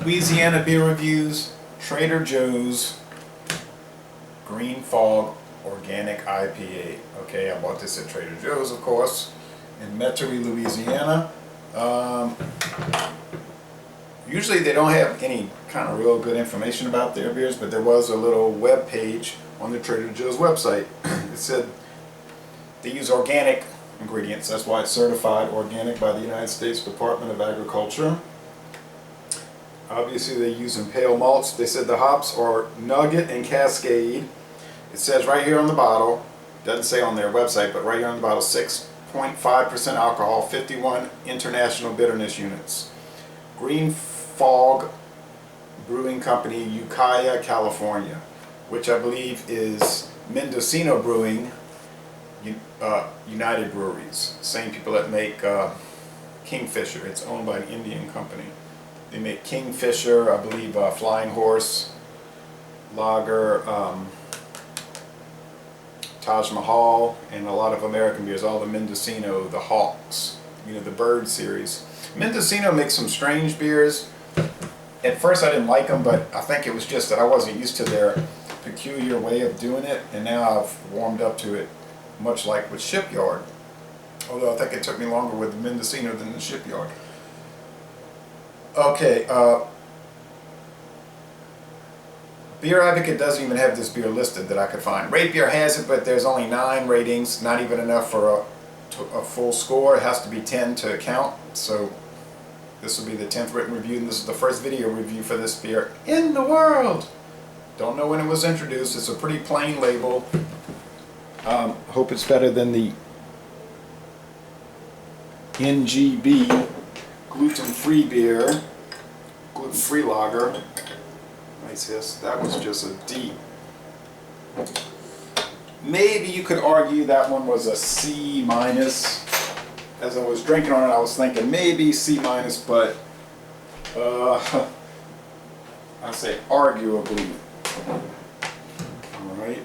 Louisiana beer reviews, Trader Joe's Green Fog Organic IPA. Okay, I bought this at Trader Joe's, of course, in Metairie, Louisiana. Usually they don't have any kind of real good information about their beers, but there was a little web page on the Trader Joe's website. It said they use organic ingredients. That's why it's certified organic by the United States Department of Agriculture. Obviously they use pale malts. They said the hops are Nugget and Cascade. It says right here on the bottle, doesn't say on their website, but right here on the bottle, 6.5% alcohol, 51 international bitterness units. Green Fog Brewing Company, Ukiah, California, which I believe is Mendocino Brewing, United Breweries. Same people that make Kingfisher. It's owned by an Indian company. They make Kingfisher, I believe Flying Horse, Lager, Taj Mahal, and a lot of American beers. All the Mendocino, the Hawks, the Bird series. Mendocino makes some strange beers. At first I didn't like them, but I think it was just that I wasn't used to their peculiar way of doing it, and now I've warmed up to it, much like with Shipyard. Although I think it took me longer with Mendocino than the Shipyard. Okay, Beer Advocate doesn't even have this beer listed that I could find. Rate Beer has it, but there's only 9 ratings, not even enough for a full score. It has to be 10 to count, so this will be the 10th written review, and this is the first video review for this beer in the world. Don't know when it was introduced. It's a pretty plain label. Hope it's better than the NGB gluten-free beer, gluten-free lager. Nice hiss. That was just a D. Maybe you could argue that one was a C minus. As I was drinking on it, I was thinking maybe C minus, but I say arguably. All right.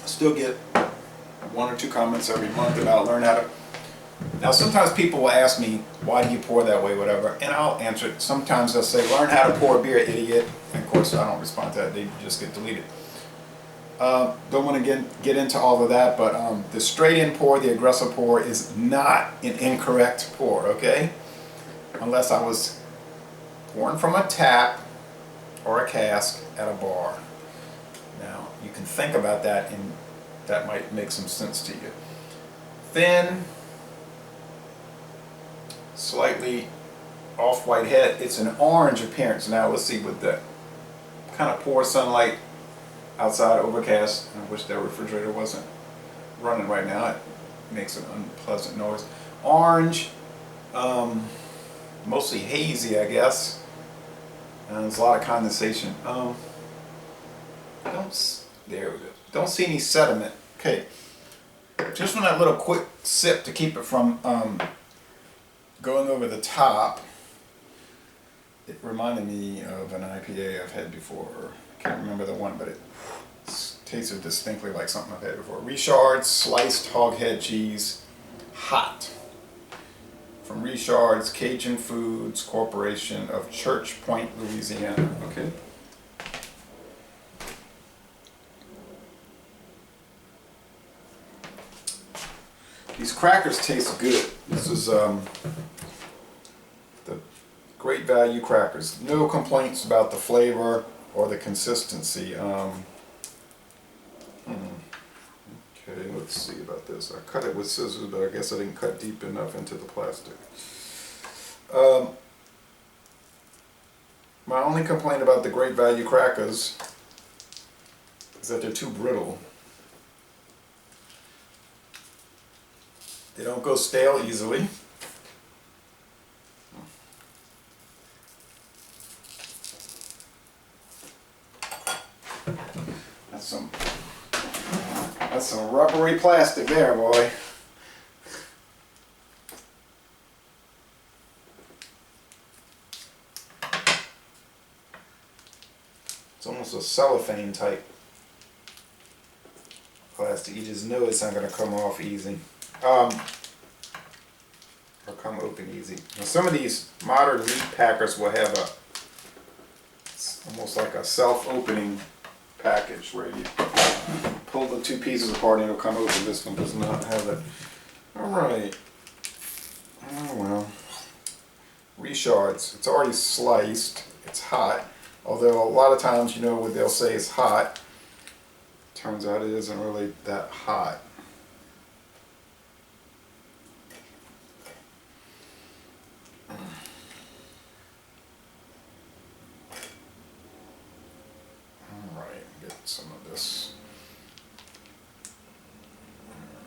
Still get 1 or 2 comments every month about learn how to. Now sometimes people will ask me, why do you pour that way, whatever, and I'll answer it. Sometimes they'll say, learn how to pour beer, idiot, and of course I don't respond to that, they just get deleted. Don't want to get into all of that, but the straight in pour, the aggressive pour is not an incorrect pour, okay? Unless I was pouring from a tap or a cask at a bar. Now you can think about that and that might make some sense to you. Thin, slightly off-white head. It's an orange appearance. Now let's see, with the kind of poor sunlight outside, overcast. I wish that refrigerator wasn't running right now. It makes an unpleasant noise. Orange, mostly hazy, I guess. And there's a lot of condensation. There we go. Don't see any sediment. Okay, just from that little quick sip to keep it from going over the top, it reminded me of an IPA I've had before. I can't remember the one, but it tasted distinctly like something I've had before. Richard's Sliced Hoghead Cheese, hot. From Richard's Cajun Foods Corporation of Church Point, Louisiana. Okay. These crackers taste good. This is the Great Value crackers. No complaints about the flavor or the consistency. Okay, let's see about this. I cut it with scissors, but I guess I didn't cut deep enough into the plastic. My only complaint about the Great Value crackers is that they're too brittle. They don't go stale easily. That's some rubbery plastic there, boy. It's almost a cellophane type plastic. You just know it's not going to come off easy. Or come open easy. Now some of these modern meat packers will have it's almost like a self-opening package where you pull the two pieces apart and it'll come open. This one does not have it. Alright. Oh well. Reshards. It's already sliced. It's hot. Although a lot of times, you know, what they'll say is hot. Turns out it isn't really that hot. Alright, get some of this.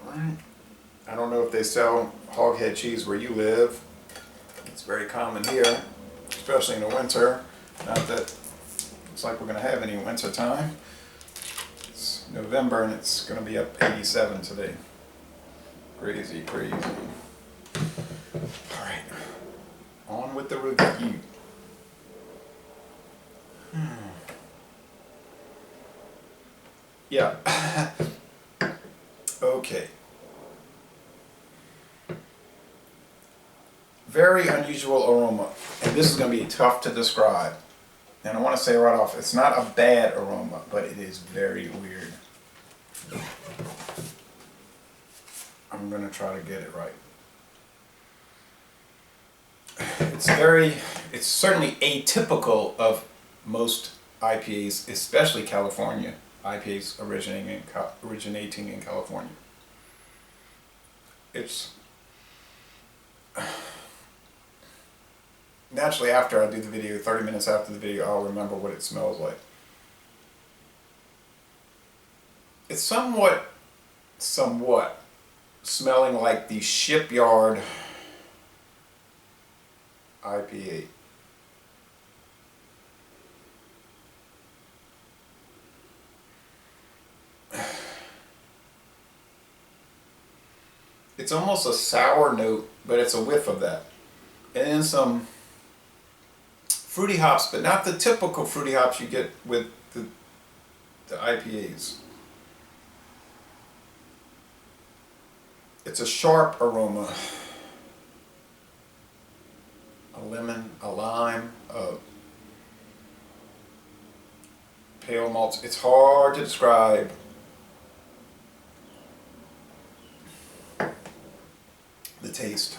Alright. I don't know if they sell hog head cheese where you live. It's very common here, especially in the winter. Not that it's like we're going to have any winter time. It's November and it's going to be up 87 today. Crazy, crazy. Alright, on with the review. Yeah. Okay. Very unusual aroma, and this is going to be tough to describe. And I want to say right off, it's not a bad aroma, but it is very weird. I'm going to try to get it right. It's certainly atypical of most IPAs, especially California IPAs originating in California. It's naturally, after I do the video, 30 minutes after the video, I'll remember what it smells like. It's somewhat smelling like the Shipyard IPA. It's almost a sour note, but it's a whiff of that. And then some fruity hops, but not the typical fruity hops you get with the IPAs. It's a sharp aroma. A lemon, a lime, a pale malts. It's hard to describe. The taste.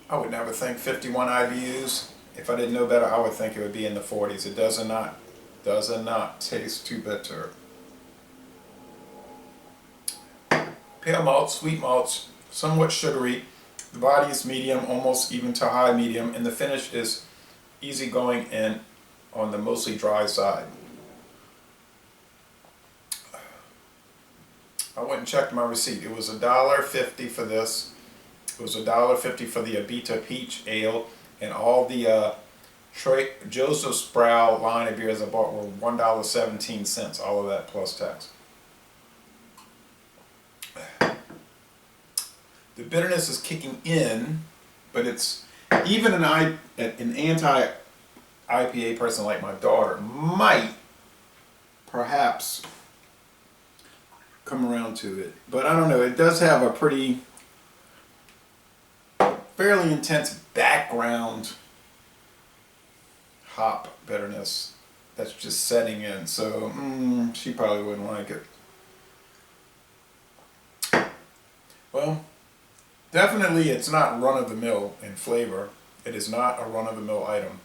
I would never think 51 IBUs. If I didn't know better, I would think it would be in the 40s. It does not taste too bitter. Pale malts, sweet malts, somewhat sugary. The body is medium, almost even to high medium, and the finish is easygoing and on the mostly dry side. I went and checked my receipt. It was $1.50 for this. It was $1.50 for the Abita Peach Ale, and all the Joseph Sproul line of beers I bought were $1.17, all of that plus tax. The bitterness is kicking in, but it's even an anti-IPA person like my daughter might perhaps come around to it. But I don't know, it does have a fairly intense background hop bitterness that's just setting in, so she probably wouldn't like it. Well, definitely it's not run-of-the-mill in flavor. It is not a run-of-the-mill item,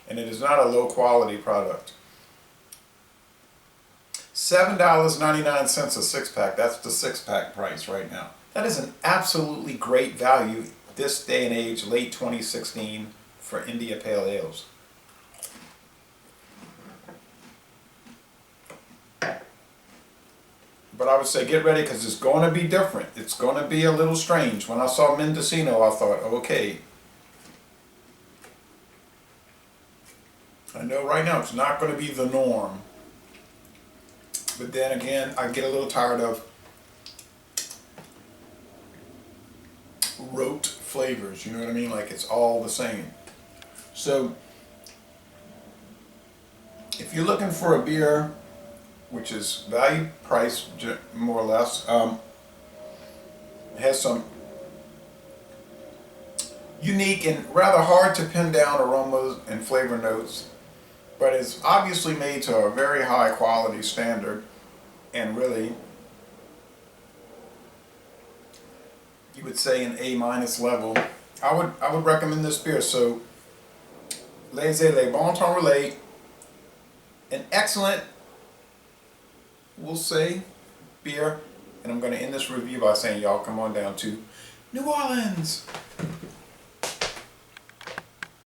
and it is not a low-quality product. $7.99 a six-pack. That's the six-pack price right now. That is an absolutely great value this day and age, late 2016, for India Pale Ales. But I would say get ready, because it's going to be different. It's going to be a little strange. When I saw Mendocino, I thought, okay. I know right now it's not going to be the norm. But then again, I get a little tired of rote flavors, you know what I mean? Like it's all the same. So, if you're looking for a beer which is value price, more or less, has some unique and rather hard to pin down aromas and flavor notes, but it's obviously made to a very high quality standard, and really, you would say an A- level. I would recommend this beer. So, les bon temps relais, an excellent, we'll say, beer, and I'm going to end this review by saying y'all come on down to New Orleans.